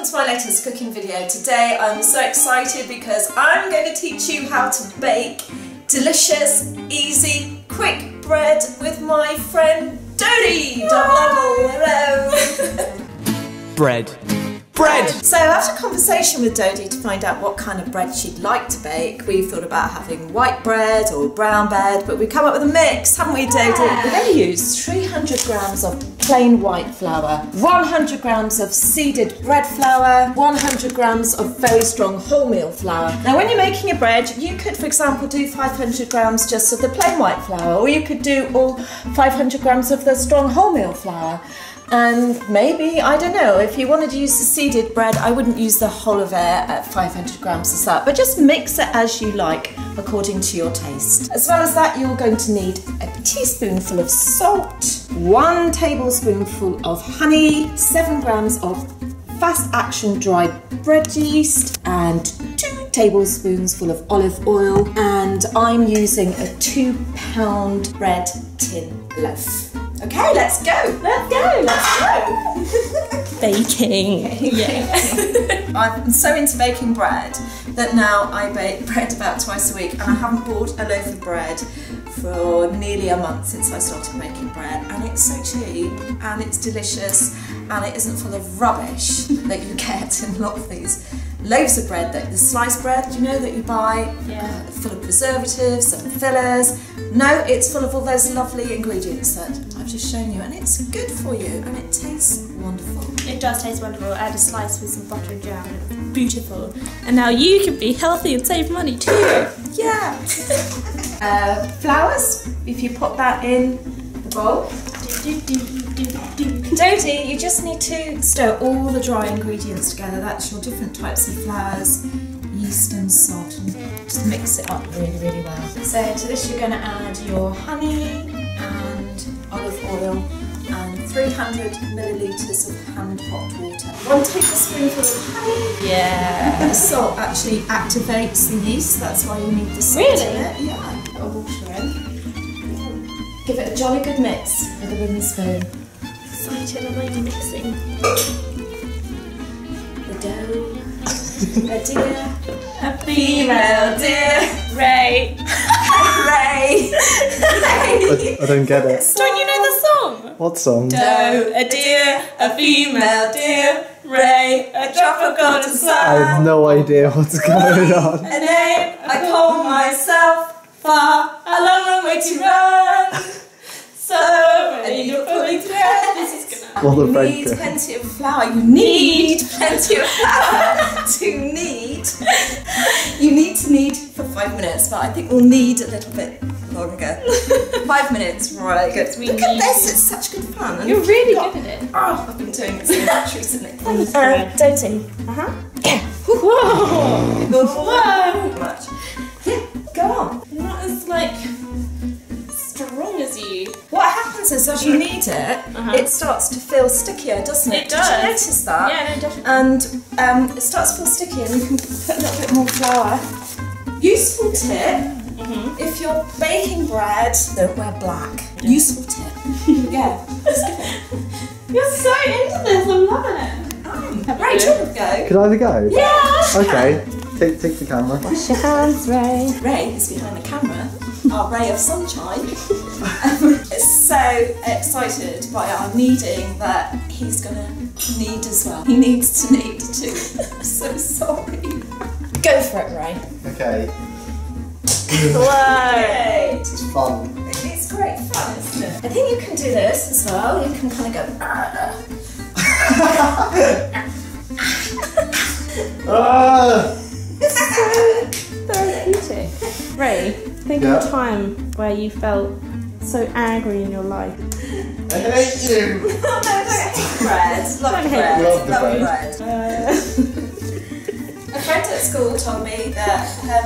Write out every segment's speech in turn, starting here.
to my latest cooking video. Today I'm so excited because I'm going to teach you how to bake delicious, easy, quick bread with my friend Dodie. Doddleoddle, hello. Bread. So after a conversation with Dodie to find out what kind of bread she'd like to bake, we've thought about having white bread or brown bread, but we've come up with a mix, haven't we, Dodie? We're going to use 300 grams of plain white flour, 100 grams of seeded bread flour, 100 grams of very strong wholemeal flour. Now when you're making your bread, you could, for example, do 500 grams just of the plain white flour, or you could do all 500 grams of the strong wholemeal flour. And maybe, I don't know, if you wanted to use the seeded bread, I wouldn't use the whole of it at 500 grams of that, but just mix it as you like, according to your taste. As well as that, you're going to need a teaspoonful of salt, 1 tablespoonful of honey, 7 grams of fast action dry bread yeast, and 2 tablespoons full of olive oil, and I'm using a 2-pound bread tin loaf. Okay, let's go. Let's go. Baking. Yeah. I'm so into baking bread that now I bake bread about twice a week, and I haven't bought a loaf of bread for nearly a month since I started making bread, and it's so cheap and it's delicious and it isn't full of rubbish that you get in a lot of these loaves of bread, that the sliced bread, you know, that you buy, full of preservatives and fillers. No, it's full of all those lovely ingredients that I've just shown you, and it's good for you and it tastes wonderful. It does taste wonderful. I had a slice with some butter and jam and it's beautiful. And now you can be healthy and save money too. Yeah. Flowers, if you put that in the bowl. Dodie, you just need to stir all the dry ingredients together. That's your different types of flours, yeast and salt, and just mix it up really, really well. So to this you're going to add your honey and olive oil and 300 millilitres of hand hot water. 1 tablespoonful of honey. Yeah. The salt actually activates the yeast, that's why you need the salt in it. Yeah. Put a water in. Give it a jolly good mix with a wooden spoon. Excited, I'm like mixing. The dough. A deer. A Female deer. Ray. Ray. I don't get it. Don't you know the song? What song? Doe, a deer, a female deer, Ray, a drop of golden sun. I have no idea what's going on. A name I call myself. Far, a long, long way to run. So many you're pulling thread. This is gonna. Well, you need plenty of flour. You need plenty of flour to knead. You need to knead for 5 minutes, but I think we'll need a little bit longer. 5 minutes, right? Good. Look at this. It's such good fun. And You're really good at it. Oh, I've been doing it so much recently. Dodie. Yeah. Whoa. Whoa. Much. Yeah. Go on. Not as like strong as you. What happens is as you knead it, it starts to feel stickier, doesn't it? It does. Did you notice that? Yeah, no, definitely. And it starts to feel stickier, and you can put a little bit more flour. Useful tip, if you're baking bread, don't wear black. Useful tip. Here we go. Let's go. You're so into this, I'm loving it. Right, do you want to go? Could I have a go? Yeah! Okay, take the camera. Wash your hands, Ray. Ray is behind the camera, our ray of sunshine. Is so excited by our kneading that he's going to knead as well. He needs to knead too. I'm so sorry. Go for it, Ray. Okay. Whoa! This is fun. It's great fun, isn't it? I think you can do this as well. You can kind of go. Therapeutic. Ray, think of a time where you felt so angry in your life. I hate you. Oh no, don't hate bread. Love bread. Love the bread. A friend at school told me that her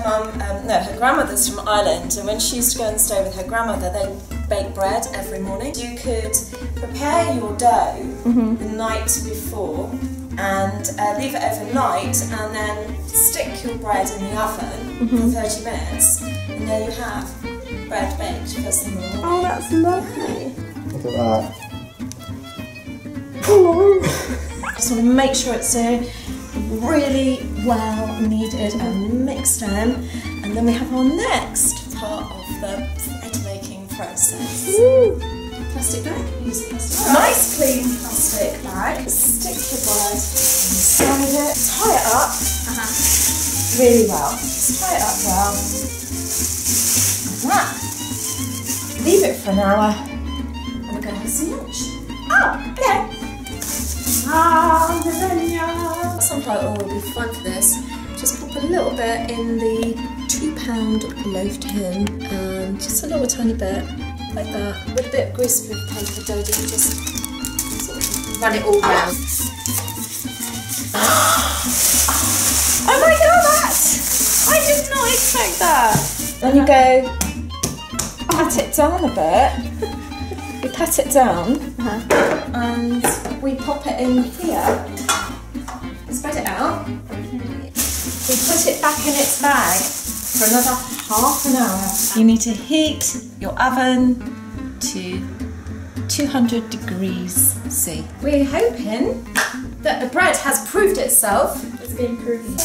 grandmother's from Ireland, and when she used to go and stay with her grandmother, they bake bread every morning. You could prepare your dough the night before and leave it overnight, and then stick your bread in the oven for 30 minutes, and there you have bread baked first thing in the morning. Oh, that's lovely. Look at that. Just want to make sure it's really well kneaded and mixed in. And then we have our next part of the bread making process. Woo. Plastic bag. Use a plastic bag. Nice clean plastic bag. Stick the bread inside it. Tie it up really well. Just tie it up well. Like that. Leave it for an hour. And we're going to have some lunch. Oh, okay. Sunflower oil will be fun for this. Just pop a little bit in the 2-pound loaf tin, and just a little tiny bit, like that. With a bit of greaseproof paper, Dodie, just sort of run it all round. Oh my god, I did not expect that! Then you go, pat it down a bit. We pat it down, and we pop it in here. Spread it out. We put it back in its bag for another half an hour. You need to heat your oven to 200 degrees C. We're hoping that the bread has proved itself. It's been proven.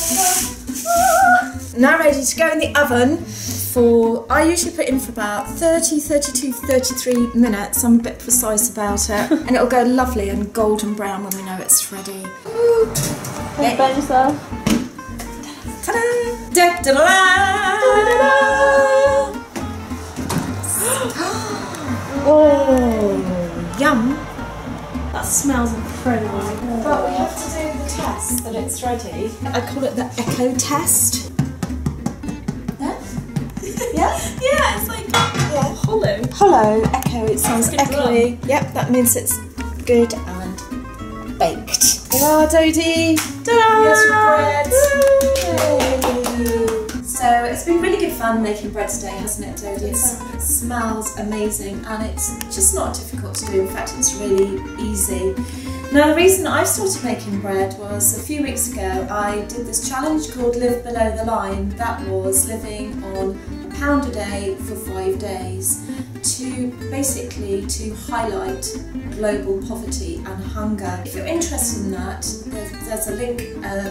Now ready to go in the oven for, I usually put it in for about 30, 32, 33 minutes. I'm a bit precise about it. And it'll go lovely and golden brown when we know it's ready. Don't burn yourself. Ta-da! Da-da-da-da! Oh, yum! That smells incredible. But we have to do the test that it's ready. I call it the echo test. Yeah? Yeah? Yeah, it's like hollow. Hollow, echo, it sounds good echoey. Yep, that means it's good and baked. Wow, Dodie! Ta-da! Here's your bread! Yay. So it's been really good fun making bread today, hasn't it, Dodie? It smells amazing and it's just not difficult to do. In fact, it's really easy. Now, the reason I started making bread was a few weeks ago I did this challenge called Live Below the Line. That was living on £1 a day for 5 days to basically to highlight global poverty and hunger. If you're interested in that, there's a link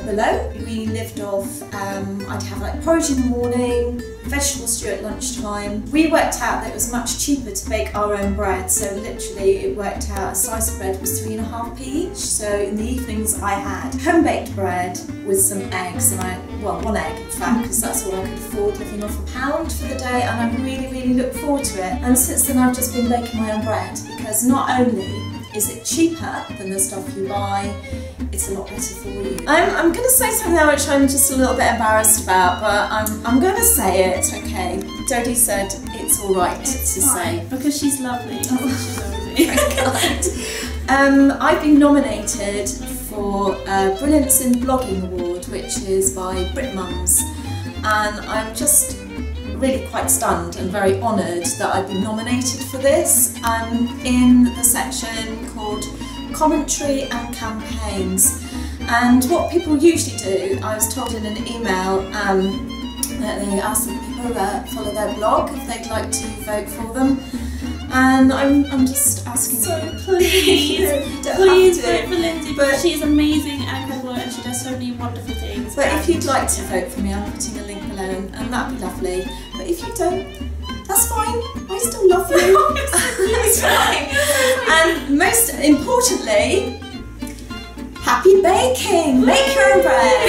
below. We lived off, I'd have like porridge in the morning, vegetable stew at lunchtime. We worked out that it was much cheaper to bake our own bread, so literally it worked out a slice of bread was 3.5p each. So in the evenings I had home-baked bread with some eggs, and well, 1 egg in fact, because that's all I could afford living off £1 for the day, and I really look forward to it. And since then I've just been baking my own bread, because not only is it cheaper than the stuff you buy, it's a lot better for you. I'm going to say something now which I'm just a little bit embarrassed about, but I'm going to say it, okay? Dodie said it's alright to say. Because she's lovely. Oh. She's amazing. I've been nominated for a Brilliance in Blogging Award, which is by Brit Mums, and I'm just really quite stunned and very honoured that I've been nominated for this. I'm in the section called Commentary and Campaigns, and what people usually do, I was told in an email that they ask the people that follow their blog if they'd like to vote for them, and I'm just asking you. Please please vote for Lindsay, but she's amazing and incredible and she does so many wonderful things. But if you'd like to vote for me, I'm putting a link below, and that'd be lovely. But if you don't, that's fine. I still love you. It's fine. And most importantly, happy baking. Make your own bread.